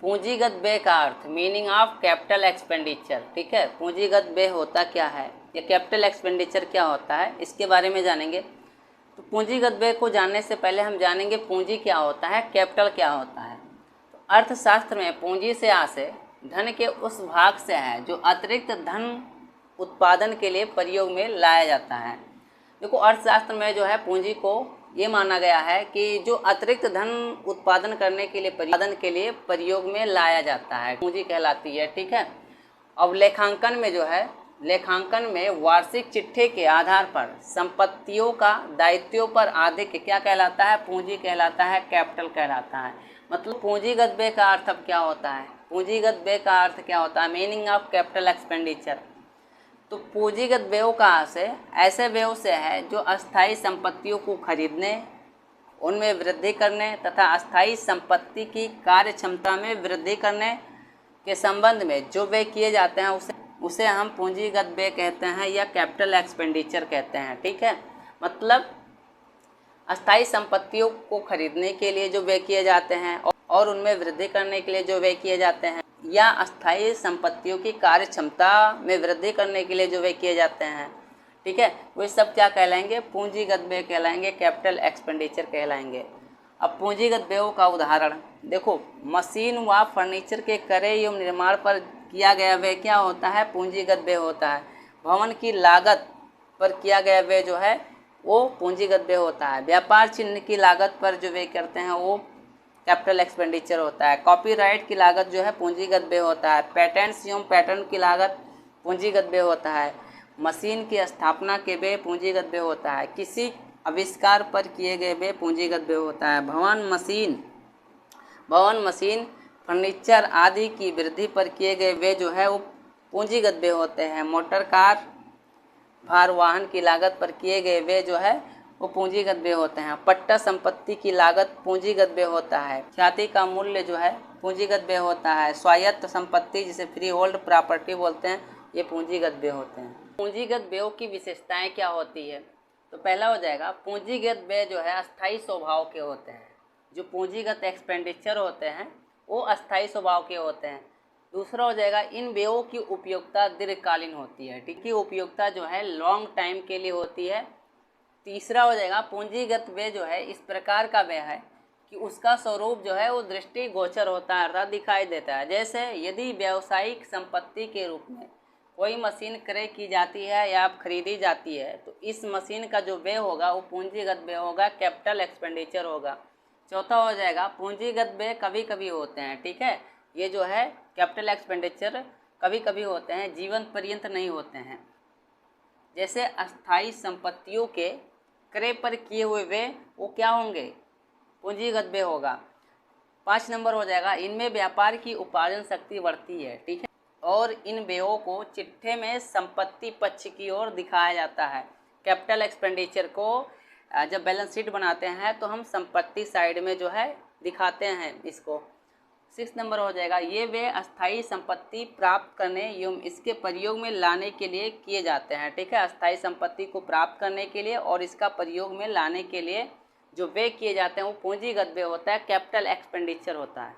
पूंजीगत व्यय का अर्थ, मीनिंग ऑफ कैपिटल एक्सपेंडिचर। ठीक है, पूंजीगत व्यय होता क्या है या कैपिटल एक्सपेंडिचर क्या होता है, इसके बारे में जानेंगे। तो पूंजीगत व्यय को जानने से पहले हम जानेंगे पूंजी क्या होता है, कैपिटल क्या होता है। तो अर्थशास्त्र में पूंजी से आशय धन के उस भाग से है जो अतिरिक्त धन उत्पादन के लिए प्रयोग में लाया जाता है। देखो, अर्थशास्त्र में जो है पूंजी को ये माना गया है कि जो अतिरिक्त धन उत्पादन करने के लिए प्रयोग में लाया जाता है, पूंजी कहलाती है। ठीक है, अब लेखांकन में जो है, लेखांकन में वार्षिक चिट्ठे के आधार पर संपत्तियों का दायित्वों पर आधिक्य क्या कहलाता है, पूंजी कहलाता है, कैपिटल कहलाता है। मतलब पूंजीगत व्यय का अर्थ अब क्या होता है, पूंजीगत व्यय का अर्थ क्या होता है, मीनिंग ऑफ कैपिटल एक्सपेंडिचर। तो पूंजीगत व्ययों का आशय ऐसे व्ययों से है जो अस्थायी संपत्तियों को खरीदने, उनमें वृद्धि करने तथा अस्थायी संपत्ति की कार्य क्षमता में वृद्धि करने के संबंध में जो व्यय किए जाते हैं उसे हम पूंजीगत व्यय कहते हैं या कैपिटल एक्सपेंडिचर कहते हैं। ठीक है, मतलब अस्थायी संपत्तियों को खरीदने के लिए जो व्यय किए जाते हैं और उनमें वृद्धि करने के लिए जो व्यय किए जाते हैं, या अस्थायी संपत्तियों की कार्य क्षमता में वृद्धि करने के लिए जो व्यय किए जाते हैं। ठीक है, वो सब क्या कहलाएंगे, पूंजीगत व्यय कहलाएंगे, कैपिटल एक्सपेंडिचर कहलाएंगे। अब पूंजीगत व्ययों का उदाहरण देखो, मशीन व फर्नीचर के क्रय एवं निर्माण पर किया गया व्यय क्या होता है, पूंजीगत व्यय होता है। भवन की लागत पर किया गया व्यय जो है वो पूंजीगत व्यय होता है। व्यापार चिन्ह की लागत पर जो व्यय करते हैं वो कैपिटल एक्सपेंडिचर होता है। कॉपीराइट की लागत जो है पूंजीगत व्यय होता है। पेटेंट्स एवं पैटर्न की लागत पूंजीगत व्यय होता है। मशीन की स्थापना के व्यय पूंजीगत व्यय होता है। किसी आविष्कार पर किए गए व्यय पूंजीगत व्यय होता है। भवन मशीन फर्नीचर आदि की वृद्धि पर किए गए व्यय जो है वो पूंजीगत व्यय होते हैं। मोटर कार भार वाहन की लागत पर किए गए व्यय जो है वो पूंजीगत व्यय होते हैं। पट्टा संपत्ति की लागत पूंजीगत व्यय होता है। ख्याति का मूल्य जो है पूंजीगत व्यय होता है। स्वायत्त संपत्ति जिसे फ्री होल्ड प्रॉपर्टी बोलते हैं, ये पूंजीगत व्यय होते हैं। पूंजीगत व्ययों की विशेषताएं क्या होती है, तो पहला हो जाएगा पूंजीगत व्यय जो है अस्थायी स्वभाव के होते हैं। जो पूंजीगत एक्सपेंडिचर होते हैं वो अस्थायी स्वभाव के होते हैं। दूसरा हो जाएगा इन व्ययों की उपयोगिता दीर्घकालीन होती है। ठीक है, उपयोगिता जो है लॉन्ग टाइम के लिए होती है। तीसरा हो जाएगा पूंजीगत व्यय जो है इस प्रकार का व्यय है कि उसका स्वरूप जो है वो दृष्टि गोचर होता है अर्थात दिखाई देता है। जैसे यदि व्यावसायिक संपत्ति के रूप में कोई मशीन क्रय की जाती है या खरीदी जाती है तो इस मशीन का जो व्यय होगा वो पूंजीगत व्यय होगा, कैपिटल एक्सपेंडिचर होगा। चौथा हो जाएगा पूंजीगत व्यय कभी कभी होते हैं। ठीक है, ये जो है कैपिटल एक्सपेंडिचर कभी कभी होते हैं, जीवन पर्यंत नहीं होते हैं। जैसे अस्थायी संपत्तियों के क्रय पर किए हुए व्यय वो क्या होंगे, पूंजीगत व्यय होगा। 5 नंबर हो जाएगा इनमें व्यापार की उपार्जन शक्ति बढ़ती है। ठीक है, और इन व्ययों को चिट्ठे में संपत्ति पक्ष की ओर दिखाया जाता है। कैपिटल एक्सपेंडिचर को जब बैलेंस शीट बनाते हैं तो हम संपत्ति साइड में जो है दिखाते हैं इसको। 6 नंबर हो जाएगा ये वे अस्थायी संपत्ति प्राप्त करने एवं इसके प्रयोग में लाने के लिए किए जाते हैं। ठीक है, अस्थायी संपत्ति को प्राप्त करने के लिए और इसका प्रयोग में लाने के लिए जो व्यय किए जाते हैं वो पूंजीगत व्यय होता है, कैपिटल एक्सपेंडिचर होता है।